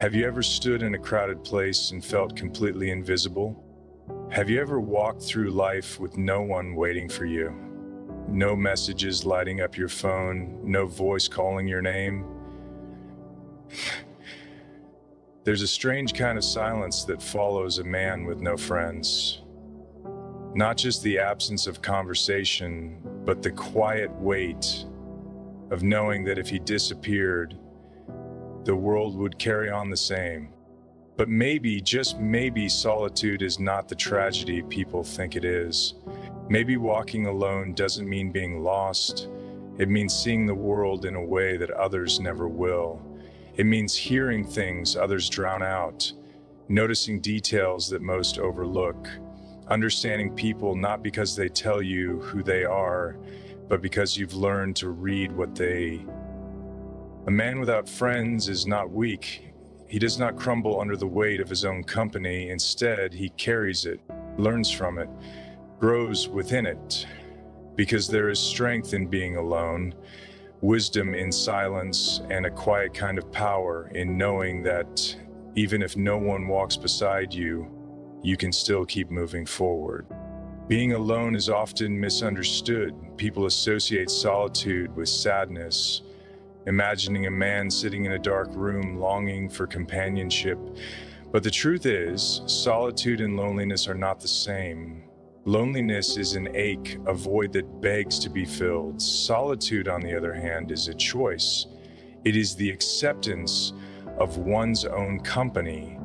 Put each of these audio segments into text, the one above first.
Have you ever stood in a crowded place and felt completely invisible? Have you ever walked through life with no one waiting for you? No messages lighting up your phone, no voice calling your name? There's a strange kind of silence that follows a man with no friends. Not just the absence of conversation, but the quiet weight of knowing that if he disappeared, the world would carry on the same. But maybe, just maybe, solitude is not the tragedy people think it is. Maybe walking alone doesn't mean being lost. It means seeing the world in a way that others never will. It means hearing things others drown out, noticing details that most overlook, understanding people not because they tell you who they are, but because you've learned to read what they. A man without friends is not weak. He does not crumble under the weight of his own company. Instead, he carries it, learns from it, grows within it. Because there is strength in being alone, wisdom in silence, and a quiet kind of power in knowing that even if no one walks beside you, you can still keep moving forward. Being alone is often misunderstood. People associate solitude with sadness, imagining a man sitting in a dark room longing for companionship. But the truth is, solitude and loneliness are not the same. Loneliness is an ache, a void that begs to be filled. Solitude, on the other hand, is a choice. It is the acceptance of one's own company,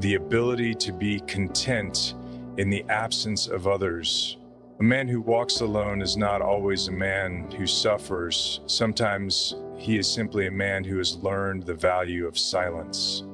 the ability to be content in the absence of others. A man who walks alone is not always a man who suffers. Sometimes he is simply a man who has learned the value of silence.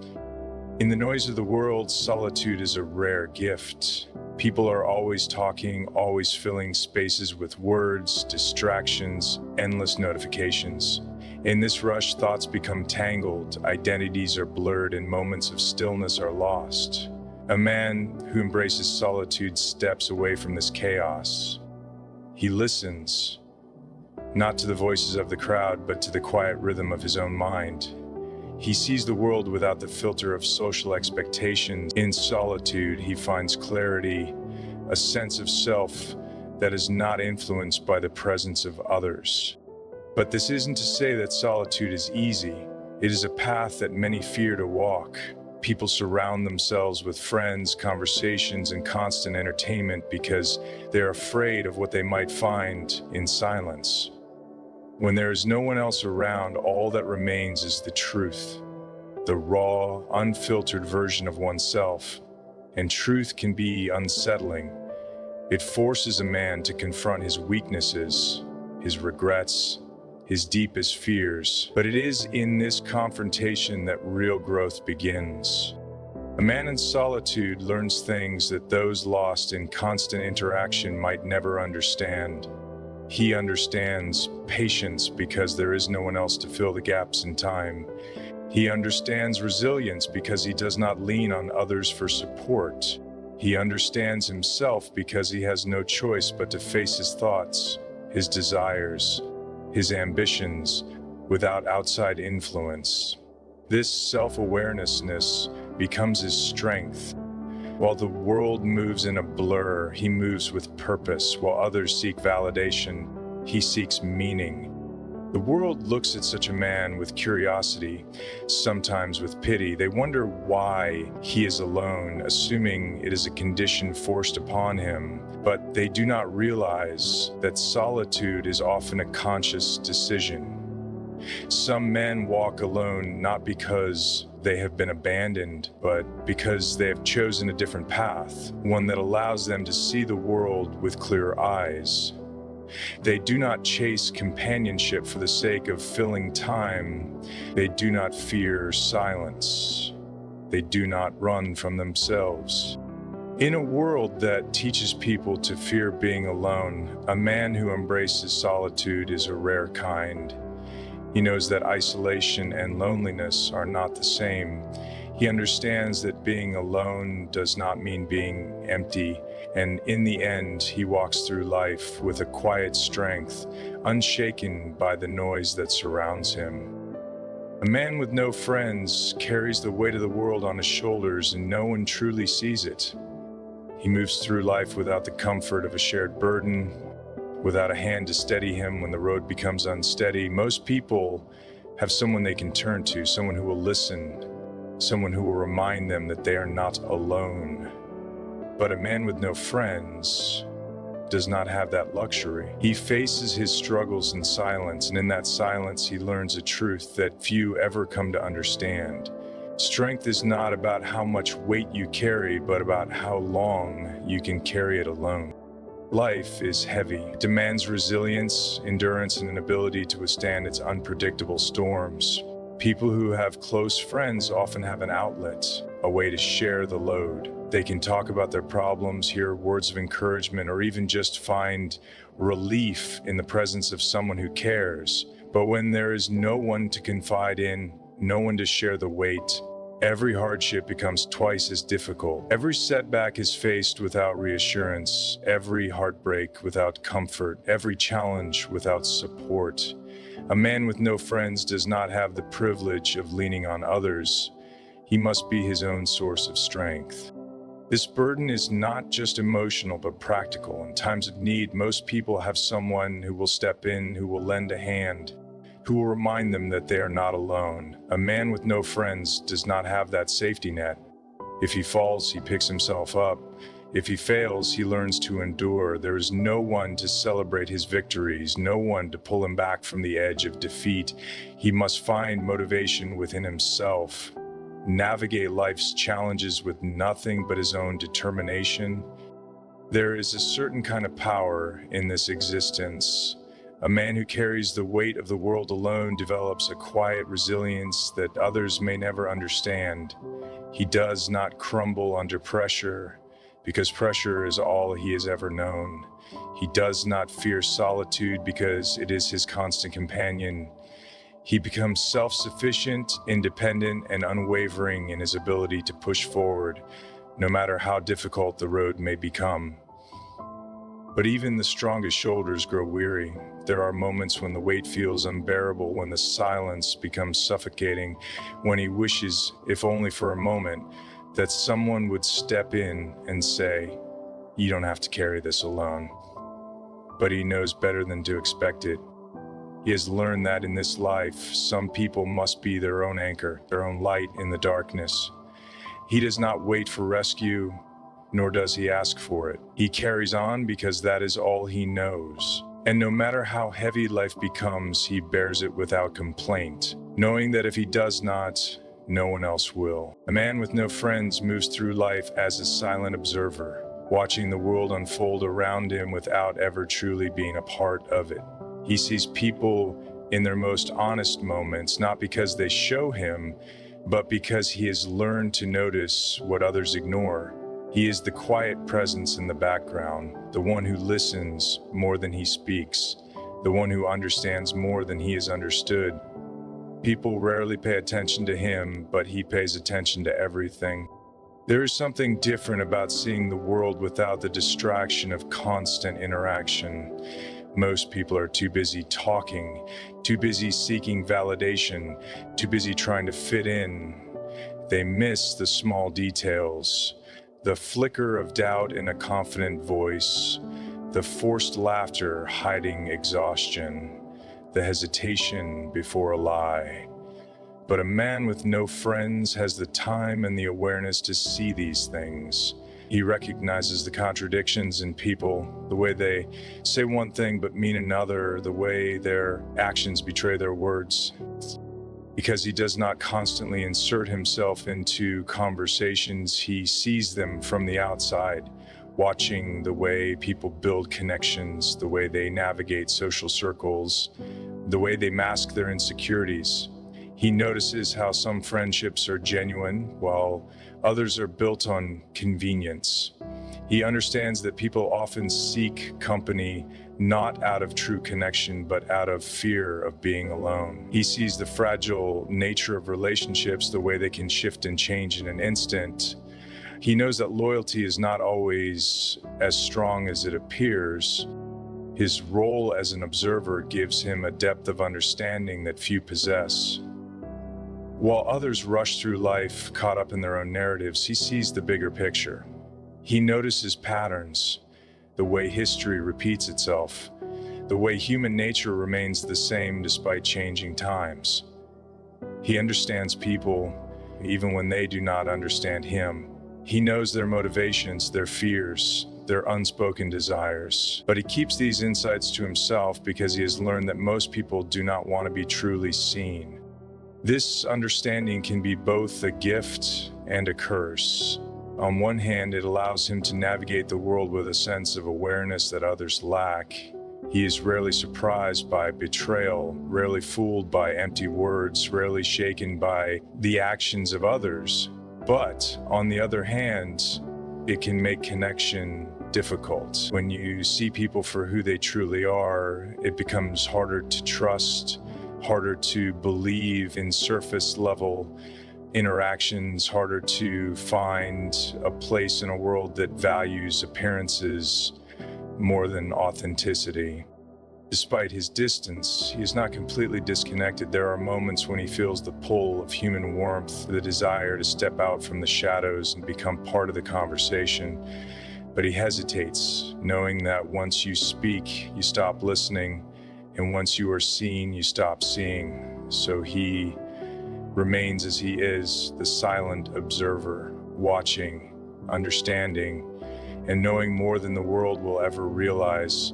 In the noise of the world, solitude is a rare gift. People are always talking, always filling spaces with words, distractions, endless notifications. In this rush, thoughts become tangled, identities are blurred, and moments of stillness are lost. A man who embraces solitude steps away from this chaos. He listens, not to the voices of the crowd, but to the quiet rhythm of his own mind. He sees the world without the filter of social expectations. In solitude, he finds clarity, a sense of self that is not influenced by the presence of others. But this isn't to say that solitude is easy. It is a path that many fear to walk. People surround themselves with friends, conversations, and constant entertainment because they're afraid of what they might find in silence. When there is no one else around, all that remains is the truth, the raw, unfiltered version of oneself. And truth can be unsettling. It forces a man to confront his weaknesses, his regrets, his deepest fears. But it is in this confrontation that real growth begins. A man in solitude learns things that those lost in constant interaction might never understand. He understands patience because there is no one else to fill the gaps in time. He understands resilience because he does not lean on others for support. He understands himself because he has no choice but to face his thoughts, his desires, his ambitions without outside influence. This self-awareness becomes his strength. While the world moves in a blur, he moves with purpose. While others seek validation, he seeks meaning. The world looks at such a man with curiosity, sometimes with pity. They wonder why he is alone, assuming it is a condition forced upon him. But they do not realize that solitude is often a conscious decision. Some men walk alone not because they have been abandoned, but because they have chosen a different path, one that allows them to see the world with clearer eyes. They do not chase companionship for the sake of filling time. They do not fear silence. They do not run from themselves. In a world that teaches people to fear being alone, a man who embraces solitude is a rare kind. He knows that isolation and loneliness are not the same. He understands that being alone does not mean being empty, and in the end, he walks through life with a quiet strength, unshaken by the noise that surrounds him. A man with no friends carries the weight of the world on his shoulders and no one truly sees it. He moves through life without the comfort of a shared burden, without a hand to steady him when the road becomes unsteady. Most people have someone they can turn to, someone who will listen, someone who will remind them that they are not alone. But a man with no friends does not have that luxury. He faces his struggles in silence, and in that silence he learns a truth that few ever come to understand. Strength is not about how much weight you carry, but about how long you can carry it alone. Life is heavy. It demands resilience, endurance, and an ability to withstand its unpredictable storms. People who have close friends often have an outlet, a way to share the load. They can talk about their problems, hear words of encouragement, or even just find relief in the presence of someone who cares. But when there is no one to confide in, no one to share the weight, every hardship becomes twice as difficult. Every setback is faced without reassurance, every heartbreak without comfort, every challenge without support. A man with no friends does not have the privilege of leaning on others. He must be his own source of strength. This burden is not just emotional, but practical. In times of need, most people have someone who will step in, who will lend a hand, who will remind them that they are not alone. A man with no friends does not have that safety net. If he falls, he picks himself up. If he fails, he learns to endure. There is no one to celebrate his victories, no one to pull him back from the edge of defeat. He must find motivation within himself, navigate life's challenges with nothing but his own determination. There is a certain kind of power in this existence. A man who carries the weight of the world alone develops a quiet resilience that others may never understand. He does not crumble under pressure, because pressure is all he has ever known. He does not fear solitude, because it is his constant companion. He becomes self-sufficient, independent, and unwavering in his ability to push forward, no matter how difficult the road may become. But even the strongest shoulders grow weary. There are moments when the weight feels unbearable, when the silence becomes suffocating, when he wishes, if only for a moment, that someone would step in and say, "You don't have to carry this alone." But he knows better than to expect it. He has learned that in this life, some people must be their own anchor, their own light in the darkness. He does not wait for rescue, nor does he ask for it. He carries on because that is all he knows. And no matter how heavy life becomes, he bears it without complaint, knowing that if he does not, no one else will. A man with no friends moves through life as a silent observer, watching the world unfold around him without ever truly being a part of it. He sees people in their most honest moments, not because they show him, but because he has learned to notice what others ignore. He is the quiet presence in the background, the one who listens more than he speaks, the one who understands more than he is understood. People rarely pay attention to him, but he pays attention to everything. There is something different about seeing the world without the distraction of constant interaction. Most people are too busy talking, too busy seeking validation, too busy trying to fit in. They miss the small details, the flicker of doubt in a confident voice, the forced laughter hiding exhaustion, the hesitation before a lie. But a man with no friends has the time and the awareness to see these things. He recognizes the contradictions in people, the way they say one thing but mean another, the way their actions betray their words. Because he does not constantly insert himself into conversations, he sees them from the outside, watching the way people build connections, the way they navigate social circles, the way they mask their insecurities. He notices how some friendships are genuine, while others are built on convenience. He understands that people often seek company not out of true connection, but out of fear of being alone. He sees the fragile nature of relationships, the way they can shift and change in an instant. He knows that loyalty is not always as strong as it appears. His role as an observer gives him a depth of understanding that few possess. While others rush through life caught up in their own narratives, he sees the bigger picture. He notices patterns, the way history repeats itself, the way human nature remains the same despite changing times. He understands people even when they do not understand him. He knows their motivations, their fears, their unspoken desires. But he keeps these insights to himself because he has learned that most people do not want to be truly seen. This understanding can be both a gift and a curse. On one hand, it allows him to navigate the world with a sense of awareness that others lack. He is rarely surprised by betrayal, rarely fooled by empty words, rarely shaken by the actions of others. But on the other hand, it can make connection difficult. When you see people for who they truly are, it becomes harder to trust, harder to believe in surface level interactions, harder to find a place in a world that values appearances more than authenticity. Despite his distance, he is not completely disconnected. There are moments when he feels the pull of human warmth, the desire to step out from the shadows and become part of the conversation. But he hesitates, knowing that once you speak, you stop listening, and once you are seen, you stop seeing. So he remains as he is, the silent observer, watching, understanding, and knowing more than the world will ever realize.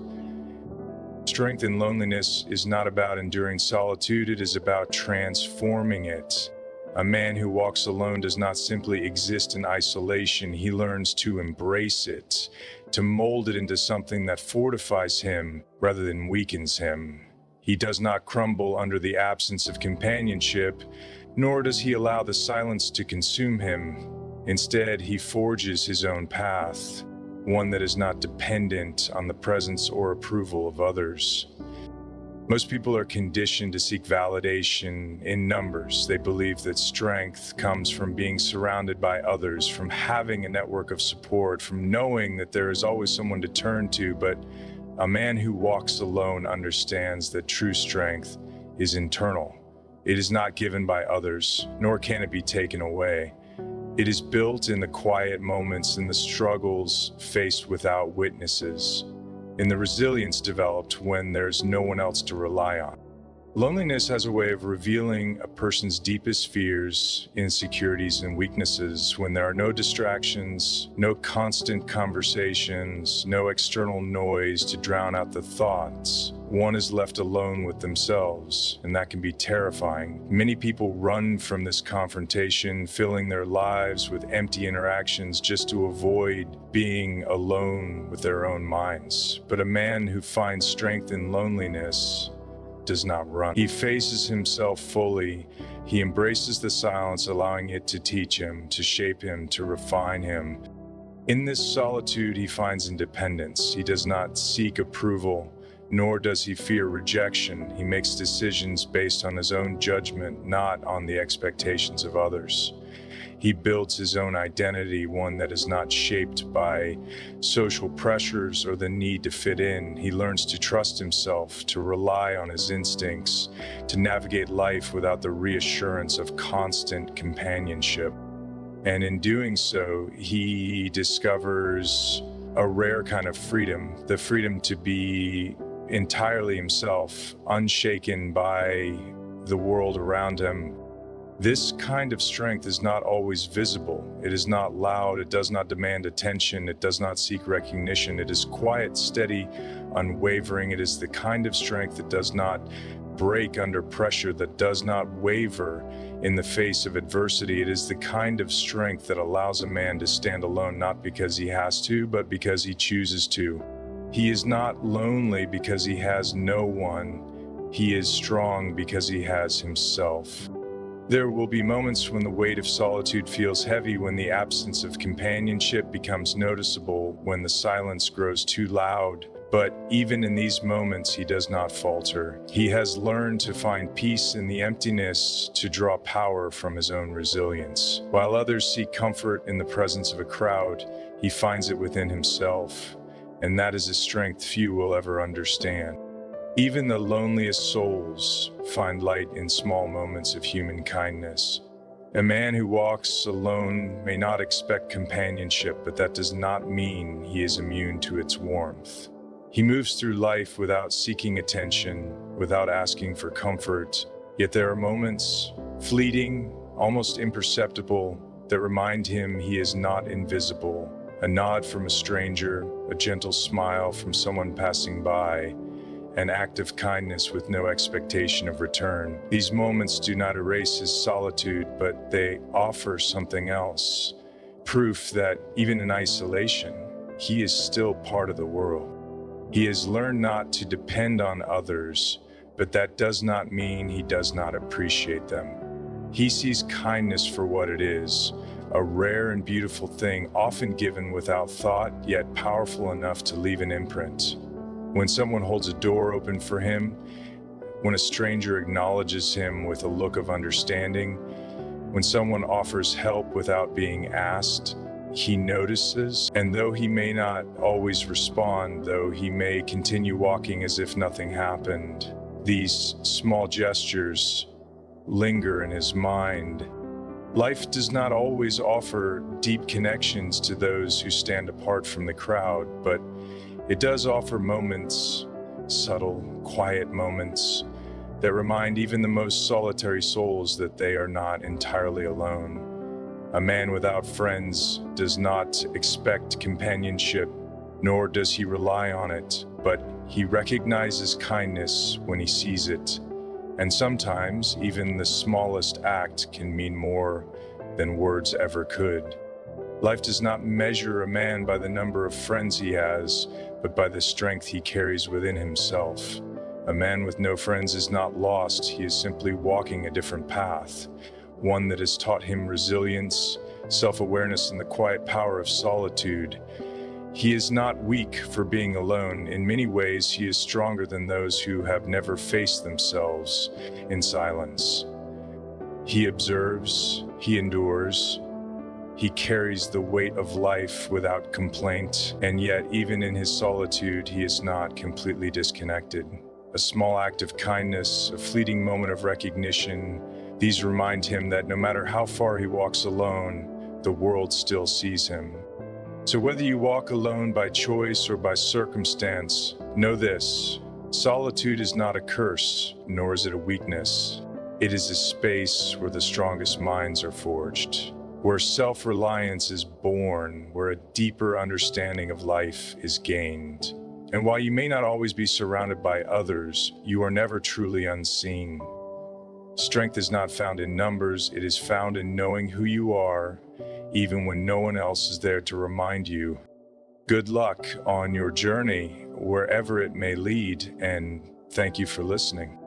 Strength in loneliness is not about enduring solitude, it is about transforming it. A man who walks alone does not simply exist in isolation, he learns to embrace it, to mold it into something that fortifies him rather than weakens him. He does not crumble under the absence of companionship, nor does he allow the silence to consume him. Instead, he forges his own path, one that is not dependent on the presence or approval of others. Most people are conditioned to seek validation in numbers. They believe that strength comes from being surrounded by others, from having a network of support, from knowing that there is always someone to turn to. But a man who walks alone understands that true strength is internal. It is not given by others, nor can it be taken away. It is built in the quiet moments, in the struggles faced without witnesses, in the resilience developed when there's no one else to rely on. Loneliness has a way of revealing a person's deepest fears, insecurities, and weaknesses when there are no distractions, no constant conversations, no external noise to drown out the thoughts. One is left alone with themselves, and that can be terrifying. Many people run from this confrontation, filling their lives with empty interactions just to avoid being alone with their own minds. But a man who finds strength in loneliness does not run. He faces himself fully. He embraces the silence, allowing it to teach him, to shape him, to refine him. In this solitude, he finds independence. He does not seek approval, nor does he fear rejection. He makes decisions based on his own judgment, not on the expectations of others. He builds his own identity, one that is not shaped by social pressures or the need to fit in. He learns to trust himself, to rely on his instincts, to navigate life without the reassurance of constant companionship. And in doing so, he discovers a rare kind of freedom, the freedom to be entirely himself, unshaken by the world around him. This kind of strength is not always visible. It is not loud. It does not demand attention. It does not seek recognition. It is quiet, steady, unwavering. It is the kind of strength that does not break under pressure, that does not waver in the face of adversity. It is the kind of strength that allows a man to stand alone, not because he has to, but because he chooses to. He is not lonely because he has no one. He is strong because he has himself. There will be moments when the weight of solitude feels heavy, when the absence of companionship becomes noticeable, when the silence grows too loud. But even in these moments, he does not falter. He has learned to find peace in the emptiness, to draw power from his own resilience. While others seek comfort in the presence of a crowd, he finds it within himself. And that is a strength few will ever understand. Even the loneliest souls find light in small moments of human kindness. A man who walks alone may not expect companionship, but that does not mean he is immune to its warmth. He moves through life without seeking attention, without asking for comfort, yet there are moments, fleeting, almost imperceptible, that remind him he is not invisible. A nod from a stranger, a gentle smile from someone passing by, an act of kindness with no expectation of return. These moments do not erase his solitude, but they offer something else. Proof that even in isolation, he is still part of the world. He has learned not to depend on others, but that does not mean he does not appreciate them. He sees kindness for what it is, a rare and beautiful thing, often given without thought, yet powerful enough to leave an imprint. When someone holds a door open for him, when a stranger acknowledges him with a look of understanding, when someone offers help without being asked, he notices, and though he may not always respond, though he may continue walking as if nothing happened, these small gestures linger in his mind. Life does not always offer deep connections to those who stand apart from the crowd, but it does offer moments, subtle, quiet moments, that remind even the most solitary souls that they are not entirely alone. A man without friends does not expect companionship, nor does he rely on it, but he recognizes kindness when he sees it. And sometimes even the smallest act can mean more than words ever could. Life does not measure a man by the number of friends he has, but by the strength he carries within himself. A man with no friends is not lost, he is simply walking a different path, one that has taught him resilience, self-awareness, and the quiet power of solitude. He is not weak for being alone. In many ways, he is stronger than those who have never faced themselves in silence. He observes, he endures, he carries the weight of life without complaint, and yet even in his solitude, he is not completely disconnected. A small act of kindness, a fleeting moment of recognition, these remind him that no matter how far he walks alone, the world still sees him. So whether you walk alone by choice or by circumstance, know this: solitude is not a curse, nor is it a weakness. It is a space where the strongest minds are forged, where self-reliance is born, where a deeper understanding of life is gained. And while you may not always be surrounded by others, you are never truly unseen. Strength is not found in numbers, it is found in knowing who you are, even when no one else is there to remind you. Good luck on your journey, wherever it may lead, and thank you for listening.